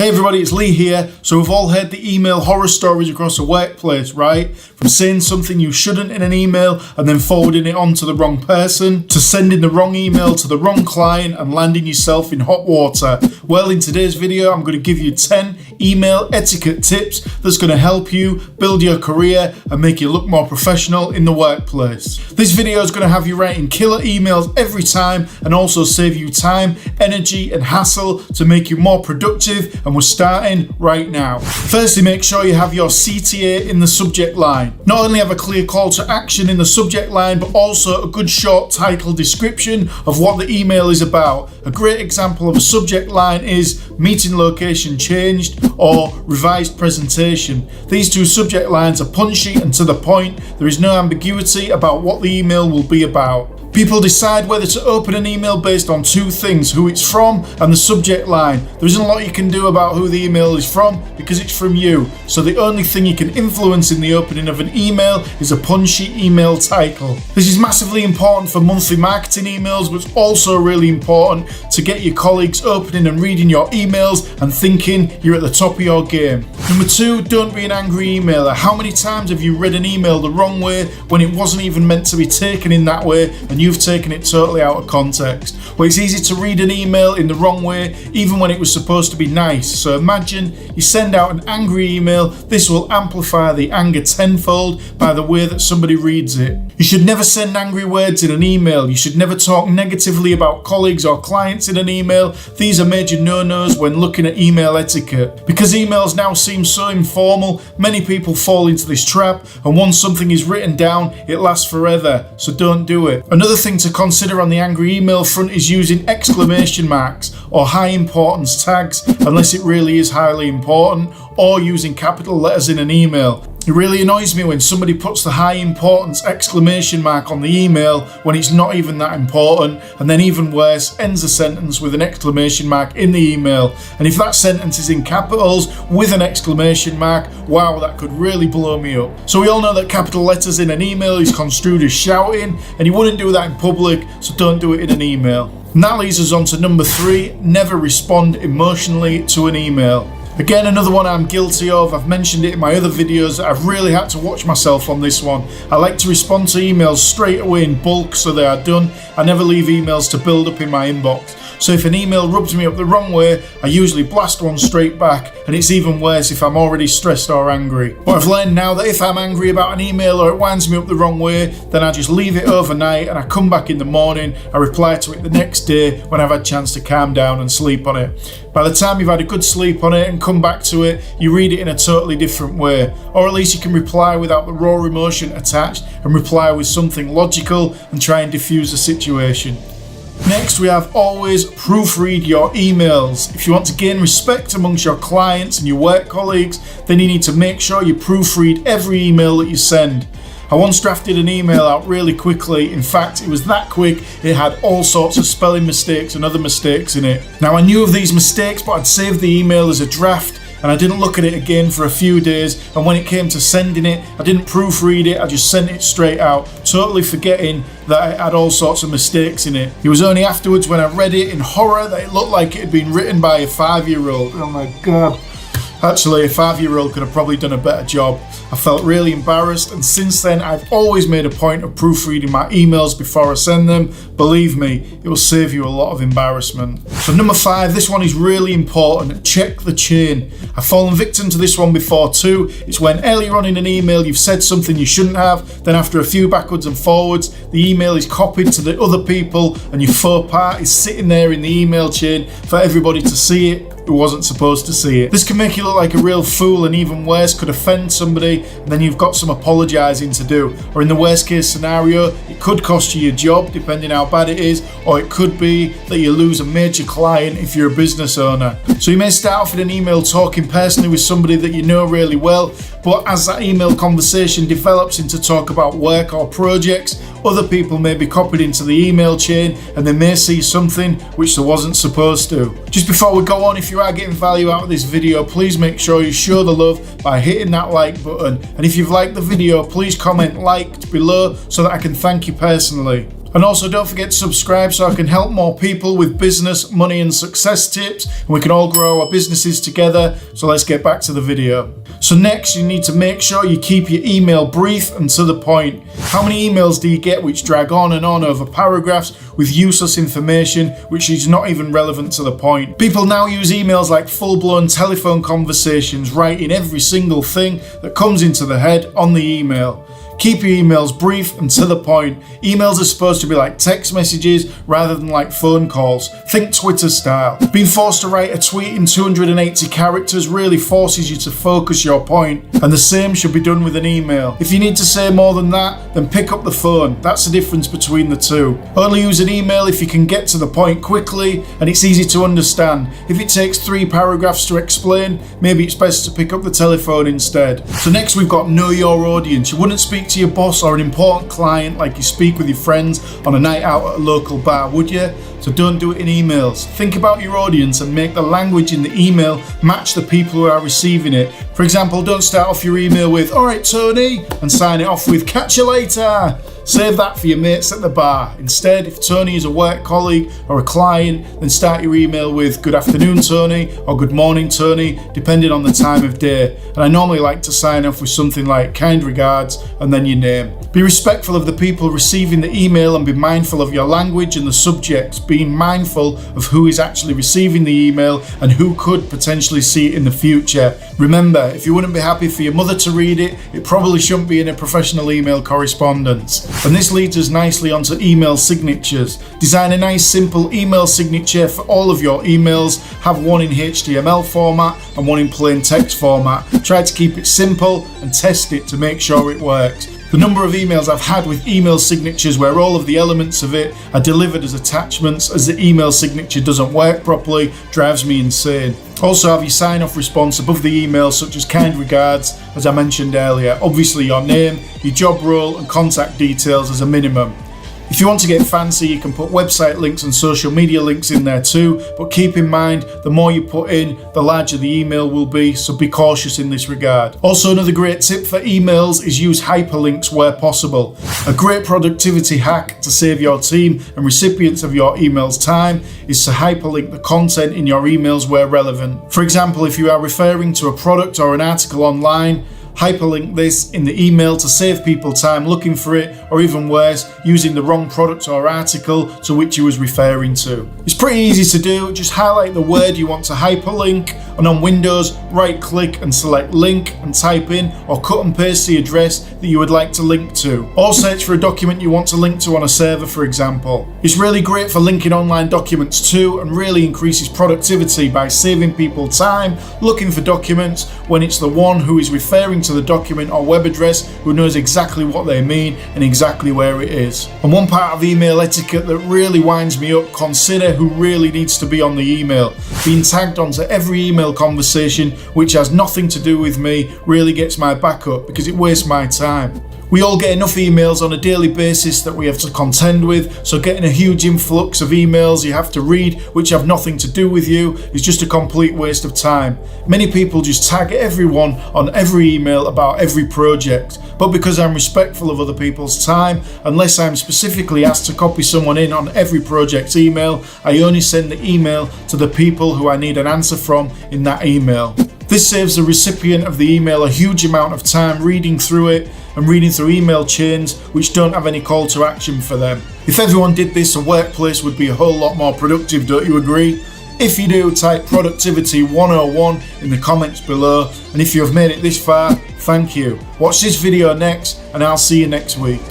Hey everybody, it's Lee here. So we've all heard the email horror stories across the workplace, right? From saying something you shouldn't in an email and then forwarding it on to the wrong person, to sending the wrong email to the wrong client and landing yourself in hot water. Well, in today's video, I'm going to give you 10 email etiquette tips that's going to help you build your career and make you look more professional in the workplace. This video is going to have you writing killer emails every time and also save you time, energy and hassle to make you more productive, and we're starting right now. Firstly, make sure you have your CTA in the subject line. Not only have a clear call to action in the subject line, but also a good short title description of what the email is about. A great example of a subject line is meeting location changed or revised presentation. These two subject lines are punchy and to the point. There is no ambiguity about what the email will be about. People decide whether to open an email based on two things: who it's from and the subject line. There isn't a lot you can do about who the email is from because it's from you. So the only thing you can influence in the opening of an email is a punchy email title. This is massively important for monthly marketing emails, but it's also really important to get your colleagues opening and reading your emails and thinking you're at the top of your game. Number 2, don't be an angry emailer. How many times have you read an email the wrong way when it wasn't even meant to be taken in that way and you've taken it totally out of context? Well, it's easy to read an email in the wrong way even when it was supposed to be nice. So imagine you send out an angry email. This will amplify the anger tenfold by the way that somebody reads it. You should never send angry words in an email. You should never talk negatively about colleagues or clients in an email. These are major no-nos when looking at email etiquette. Because emails now seem so informal, many people fall into this trap, and once something is written down, it lasts forever. So don't do it. Another thing to consider on the angry email front is using exclamation marks or high importance tags unless it really is highly important, or using capital letters in an email. It really annoys me when somebody puts the high importance exclamation mark on the email when it's not even that important, and then even worse, ends a sentence with an exclamation mark in the email. And if that sentence is in capitals with an exclamation mark, wow, that could really blow me up. So we all know that capital letters in an email is construed as shouting, and you wouldn't do that in public, so don't do it in an email. And that leads us on to number 3, never respond emotionally to an email. Again, another one I'm guilty of. I've mentioned it in my other videos. I've really had to watch myself on this one. I like to respond to emails straight away in bulk so they are done. I never leave emails to build up in my inbox. So if an email rubs me up the wrong way, I usually blast one straight back, and it's even worse if I'm already stressed or angry. But I've learned now that if I'm angry about an email or it winds me up the wrong way, then I just leave it overnight and I come back in the morning, I reply to it the next day when I've had a chance to calm down and sleep on it. By the time you've had a good sleep on it and come back to it, you read it in a totally different way. Or at least you can reply without the raw emotion attached and reply with something logical and try and diffuse the situation. Next, we have always proofread your emails. If you want to gain respect amongst your clients and your work colleagues, then you need to make sure you proofread every email that you send. I once drafted an email out really quickly. In fact, it was that quick, it had all sorts of spelling mistakes and other mistakes in it. Now, I knew of these mistakes, but I'd saved the email as a draft, and I didn't look at it again for a few days, and when it came to sending it, I didn't proofread it, I just sent it straight out, totally forgetting that it had all sorts of mistakes in it. It was only afterwards when I read it in horror that it looked like it had been written by a 5-year-old. Oh my god. Actually, a 5-year-old could have probably done a better job. I felt really embarrassed, and since then I've always made a point of proofreading my emails before I send them. Believe me, it will save you a lot of embarrassment. So number 5, this one is really important. Check the chain. I've fallen victim to this one before too. It's when earlier on in an email you've said something you shouldn't have, then after a few backwards and forwards, the email is copied to the other people and your faux pas is sitting there in the email chain for everybody to see it who wasn't supposed to see it. This can make you look like a real fool, and even worse, could offend somebody, and then you've got some apologising to do. Or in the worst case scenario, it could cost you your job depending how bad it is, or it could be that you lose a major client if you're a business owner. So you may start off with an email talking personally with somebody that you know really well, but as that email conversation develops into talk about work or projects, other people may be copied into the email chain and they may see something which they wasn't supposed to. Just before we go on, if you are getting value out of this video, please make sure you show the love by hitting that like button. And if you've liked the video, please comment liked below so that I can thank you personally. And also don't forget to subscribe so I can help more people with business, money and success tips, and we can all grow our businesses together. So let's get back to the video. So next, you need to make sure you keep your email brief and to the point. How many emails do you get which drag on and on over paragraphs with useless information which is not even relevant to the point? People now use emails like full-blown telephone conversations, writing every single thing that comes into the head on the email. Keep your emails brief and to the point. Emails are supposed to be like text messages rather than like phone calls. Think Twitter style. Being forced to write a tweet in 280 characters really forces you to focus your point, and the same should be done with an email. If you need to say more than that, then pick up the phone. That's the difference between the two. Only use an email if you can get to the point quickly and it's easy to understand. If it takes 3 paragraphs to explain, maybe it's best to pick up the telephone instead. So next we've got know your audience. You wouldn't speak to your boss or an important client like you speak with your friends on a night out at a local bar, would you? So don't do it in emails. Think about your audience and make the language in the email match the people who are receiving it. For example, don't start off your email with "All right, Tony," and sign it off with "Catch you later." Save that for your mates at the bar. Instead, if Tony is a work colleague or a client, then start your email with "Good afternoon, Tony," or "Good morning, Tony," depending on the time of day. And I normally like to sign off with something like "Kind regards" and then your name. Be respectful of the people receiving the email and be mindful of your language and the subject, being mindful of who is actually receiving the email and who could potentially see it in the future. Remember, if you wouldn't be happy for your mother to read it, it probably shouldn't be in a professional email correspondence. And this leads us nicely onto email signatures. Design a nice simple email signature for all of your emails. Have one in HTML format and one in plain text format. Try to keep it simple and test it to make sure it works. The number of emails I've had with email signatures where all of the elements of it are delivered as attachments as the email signature doesn't work properly drives me insane. Also have your sign-off response above the email such as "Kind regards," as I mentioned earlier. Obviously your name, your job role and contact details as a minimum. If you want to get fancy, you can put website links and social media links in there too, but keep in mind, the more you put in, the larger the email will be, so be cautious in this regard. Also, another great tip for emails is use hyperlinks where possible. A great productivity hack to save your team and recipients of your emails time is to hyperlink the content in your emails where relevant. For example, if you are referring to a product or an article online, hyperlink this in the email to save people time looking for it, or even worse, using the wrong product or article to which you was referring to. It's pretty easy to do. Just highlight the word you want to hyperlink, and on Windows, right click and select link and type in or cut and paste the address that you would like to link to. Or search for a document you want to link to on a server, for example. It's really great for linking online documents too, and really increases productivity by saving people time looking for documents when it's the one who is referring to the document or web address who knows exactly what they mean and exactly where it is. And one part of email etiquette that really winds me up: consider who really needs to be on the email. Being tagged onto every email conversation which has nothing to do with me really gets my back up because it wastes my time. We all get enough emails on a daily basis that we have to contend with, so getting a huge influx of emails you have to read which have nothing to do with you is just a complete waste of time. Many people just tag everyone on every email about every project, but because I'm respectful of other people's time, unless I'm specifically asked to copy someone in on every project's email, I only send the email to the people who I need an answer from in that email. This saves the recipient of the email a huge amount of time reading through it and reading through email chains which don't have any call to action for them. If everyone did this, a workplace would be a whole lot more productive, don't you agree? If you do, type productivity 101 in the comments below, and if you have made it this far, thank you. Watch this video next and I'll see you next week.